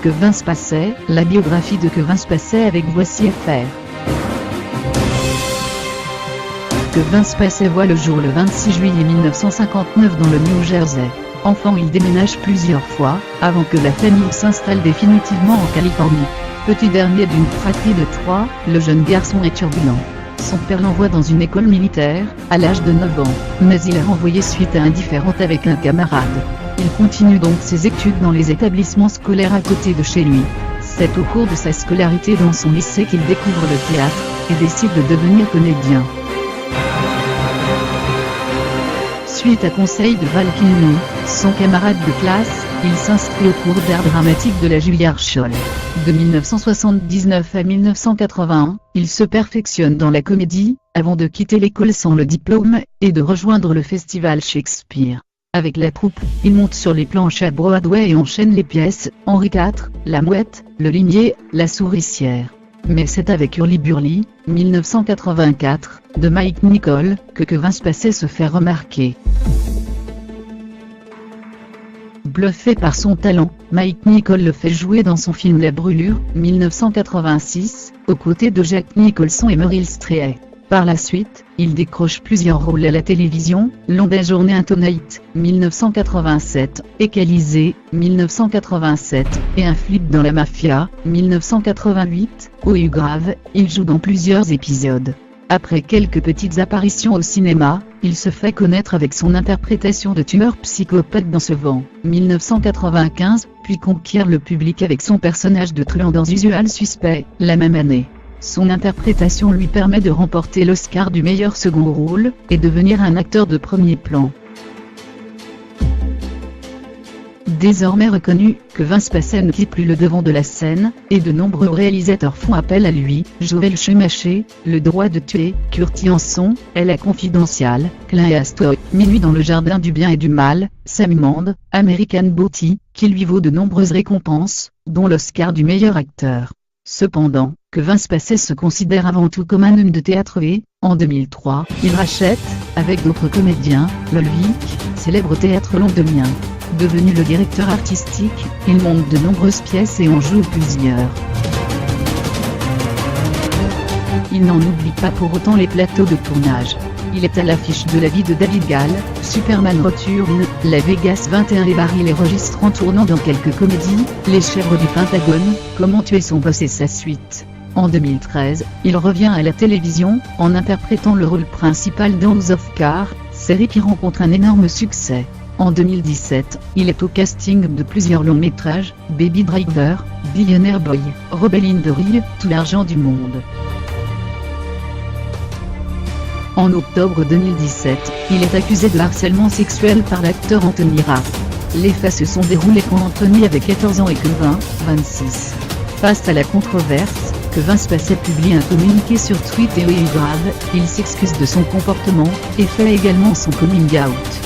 Que Vince Passet, la biographie de Que Vince Passet avec Voici FR. Que Vince Passet voit le jour le 26 juillet 1959 dans le New Jersey. Enfant, il déménage plusieurs fois, avant que la famille s'installe définitivement en Californie. Petit dernier d'une fratrie de 3, le jeune garçon est turbulent. Son père l'envoie dans une école militaire, à l'âge de 9 ans, mais il est renvoyé suite à un différend avec un camarade. Il continue donc ses études dans les établissements scolaires à côté de chez lui. C'est au cours de sa scolarité dans son lycée qu'il découvre le théâtre, et décide de devenir comédien. Suite à conseil de Val Kilmer, son camarade de classe, il s'inscrit au cours d'art dramatique de la Juilliard School. De 1979 à 1981, il se perfectionne dans la comédie, avant de quitter l'école sans le diplôme, et de rejoindre le festival Shakespeare. Avec la troupe, il monte sur les planches à Broadway et enchaîne les pièces, Henri IV, La Mouette, Le Limier, La Souricière. Mais c'est avec Hurly-Burly, 1984, de Mike Nicholl, que Vince Passet se fait remarquer. Bluffé par son talent, Mike Nicholl le fait jouer dans son film La Brûlure, 1986, aux côtés de Jack Nicholson et Meryl Streep. Par la suite, il décroche plusieurs rôles à la télévision, Longue journée Tonight, 1987, Égalisé, 1987, et Un flic dans la mafia, 1988, au grave, il joue dans plusieurs épisodes. Après quelques petites apparitions au cinéma, il se fait connaître avec son interprétation de tueur psychopathe dans Ce Vent, 1995, puis conquiert le public avec son personnage de truand dans Usual Suspect, la même année. Son interprétation lui permet de remporter l'Oscar du meilleur second rôle, et devenir un acteur de premier plan. Désormais reconnu, que Vince Passet ne quitte plus le devant de la scène, et de nombreux réalisateurs font appel à lui, Joël Schumacher, Le droit de tuer, Kurt Hanson, La confidentiale, Clint Eastwood, Minuit dans le jardin du bien et du mal, Sam Mendes, American Beauty, qui lui vaut de nombreuses récompenses, dont l'Oscar du meilleur acteur. Cependant, que Vince Passet se considère avant tout comme un homme de théâtre et, en 2003, il rachète, avec d'autres comédiens, le Lvic, célèbre théâtre londonien. Devenu le directeur artistique, il monte de nombreuses pièces et en joue plusieurs. Il n'en oublie pas pour autant les plateaux de tournage. Il est à l'affiche de La vie de David Gale, Superman Return, La Vegas 21 et Barry les registres en tournant dans quelques comédies, Les chèvres du Pentagone, Comment tuer son boss et sa suite. En 2013, il revient à la télévision, en interprétant le rôle principal dans House of Cards, série qui rencontre un énorme succès. En 2017, il est au casting de plusieurs longs métrages, Baby Driver, Billionaire Boy, Rebel in the Rio, Tout l'argent du monde. En octobre 2017, il est accusé de harcèlement sexuel par l'acteur Anthony Rapp. Les faits se sont déroulés quand Anthony avait 14 ans et que 26. Face à la controverse, que Vince Passet publie un communiqué sur Twitter et grave, il s'excuse de son comportement, et fait également son coming out.